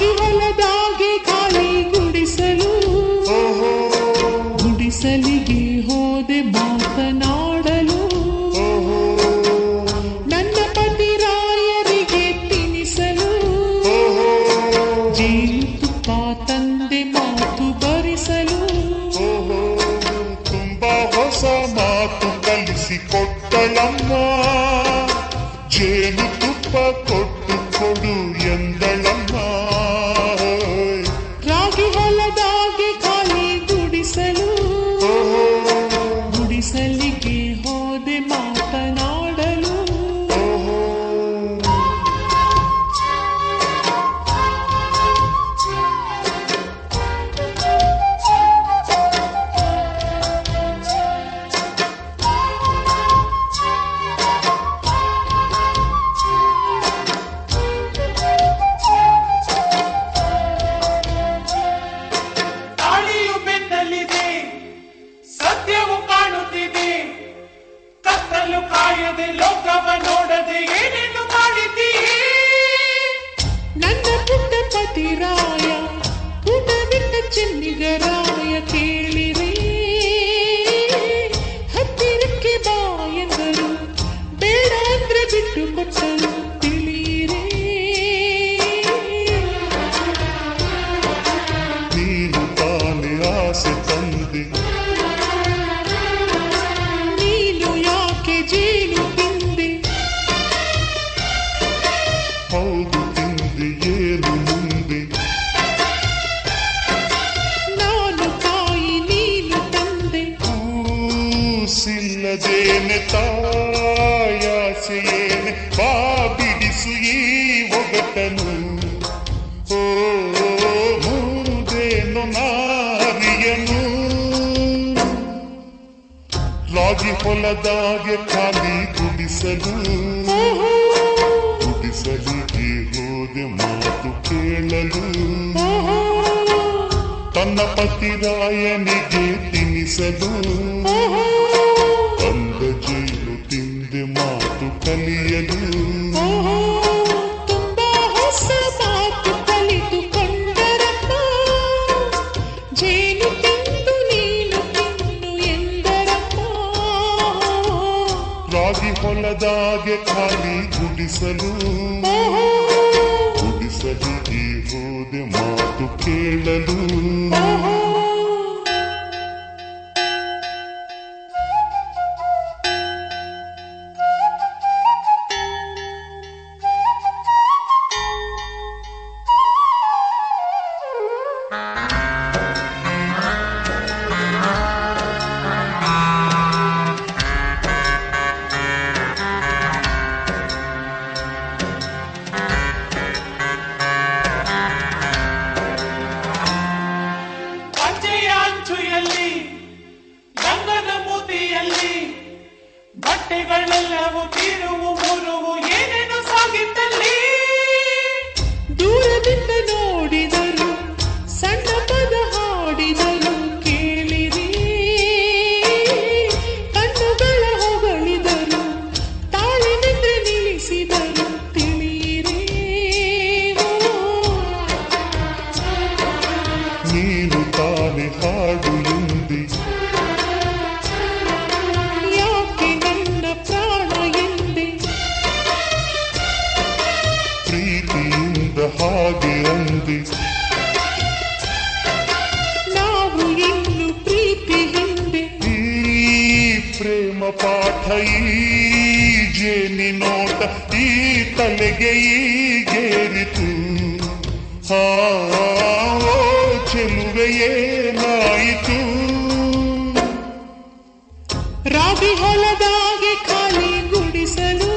ರಾಗಿ ಹೊಲದಾಗೆ ಖಾಲಿ ಗುಡಿಸಲು ಗುಡಿಸಲಿಗೆ ಹೋದೆ ಮಾತನಾಡಲು ನನ್ನ ಪತಿ ರಾಯರಿಗೆ ತಿನಿಸಲು ಜೇನುತುಪ್ಪ ತಂದೆ ಮಾತು ಬರಿಸಲು ತುಂಬಾ ಹೊಸ ಮಾತು ಕಲಿಸಿಕೊಟ್ಟಳಮ್ಮ ಜೇನುತುಪ್ಪ ಕೊಟ್ಟು ಕೊಡು ಎಂದಳಮ್ಮ ರಾಗಿ ಹೊಲದಾಗೆ ಖಾಲಿ ಗುಡಿಸಲು ಗುಡಿಸಲಿಗೆ ಹೋದೆ ಮಾತನಾಡಲು ಕಾಯದೆ ಲೋಕವ ನೋಡದೆ ಏನೇನು ಮಾಡಿದ್ದೀ ನನ್ನ ಪುಟ್ಟ ಪತಿರಾಯ ಪುಟ ಬಿಟ್ಟ ಚೆನ್ನಿಗರಾಯ ಕೇಳಿರಿ ಹತ್ತಿರಕ್ಕೆ ಬಾ ಎಂದರು ಬೇಡ ಅಂದ್ರೆ ಬಿಟ್ಟು ಕೊಟ್ಟರು ತಿಳಿಯಿರಿ ನೀನು ತಾನೇ ಆಸೆ ತಂದೆ ಜೇನು ತಿಂದೆ ಹೌದು ತಿಂದೆ ಏನು ಮುಂದೆ ನಾನು ತಾಯಿ ನೀನು ತಂದೆ ಕೂಸಿಲ್ಲದೇನೆ ತಾಯಾಸೆಯೇನೆ ಬಾ ಬಿಡಿಸು ಈ ಒಗಟನು ಓ ಮುಂದೇನು ನಾರಿಯನು ರಾಗಿ ಹೊಲದಾಗೆ ಖಾಲಿ ಗುಡಿಸಲು ಗುಡಿಸಲಿಗೆ ಹೋದೆ ಮಾತು ಕೇಳಲು ತನ್ನ ಪತಿರಾಯನಿಗೆ ತಿನಿಸಲು ಅಂದ ಜೇನು ತಿಂದೆ ಮಾತು ಕಲಿಯಲು ತುಂಬಾ ಹೊಸ ಮಾತು ಕಲಿತುಕೊಂಡರಮ್ಮ ಜೇನು ತಿಂದು ನೀನು ತಿನ್ನು ಎಂದರಮ್ಮ ರಾಗಿ ಹೊಲದಾಗೆ ಖಾಲಿ ಗುಡಿಸಲು ಗುಡಿಸಲಿಗೆ ಹೋದೆ ಮಾತು ಕೇಳಲು ಗಂಗನ ಮೂತಿಯಲ್ಲಿ ಬಟ್ಟೆಗಳೆಲ್ಲವೂ ತೀರುವು ಮೂರುವು ಏನೇನು ಸಾಗಿತ್ತಲ್ಲಿ ದೂರದಿಂದ ನೋಡಿದರು ಸಣ್ಣ ಪದ ಹಾಡಿದರು ಕೇಳಿರಿ ಕಣ್ಣುಗಳ ಹೊಗಳಿದರು ತಾಳಿನಿಂದ ನಿಲ್ಲಿಸಿದರು ತಿಳಿಯಿರಿ ನೀನು ತಾನೆ ಹಾಡು ಎಂದಿ ಯಾಕೆ ನನ್ನ ಪ್ರಾಣ ಎಂದೆ ಪ್ರೀತಿಯಿಂದ ಹಾಗೆ ಅಂದಿ ನಾವು ಇನ್ನು ಪ್ರೀತಿ ಹಿಂದೆ ಈ ಪ್ರೇಮ ಪಾಠ ಈ ಜೇನಿ ನೋಟ ಈ ತಲೆಗೆ ಈಗೇರಿತು ಹಾ ಚೆಲುವೆಯೇನಾಯಿತು ರಾಗಿ ಹೊಲದಾಗೆ ಖಾಲಿ ಗುಡಿಸಲು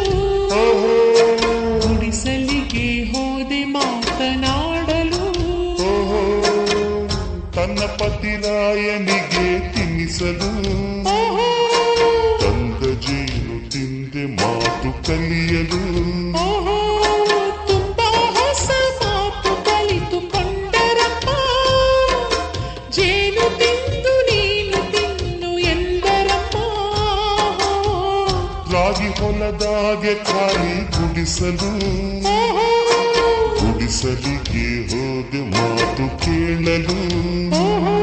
ಗುಡಿಸಲಿಗೆ ಹೋದೆ ಮಾತನಾಡಲು ತನ್ನ ಪತಿರಾಯನಿಗೆ ತಿನ್ನಿಸಲು ತಂದ ಜೇನು ತಿಂದೆ ಮಾತು ಕಲಿಯಲು ತುಂಬಾ ಹೊಸ ಮಾತು ಕಲಿತುಕೊಂಡರಪ್ಪ ಜೇನು ತಿಂದು ನೀನು ತಿನ್ನು ಎಂದರಪ್ಪ ರಾಗಿ ಹೊಲದಾಗೆ ಖಾಲಿ ಗುಡಿಸಲು ಗುಡಿಸಲಿಗೆ ಹೋದೆ ಮಾತು ಕೇಳಲು. ಓಹೋ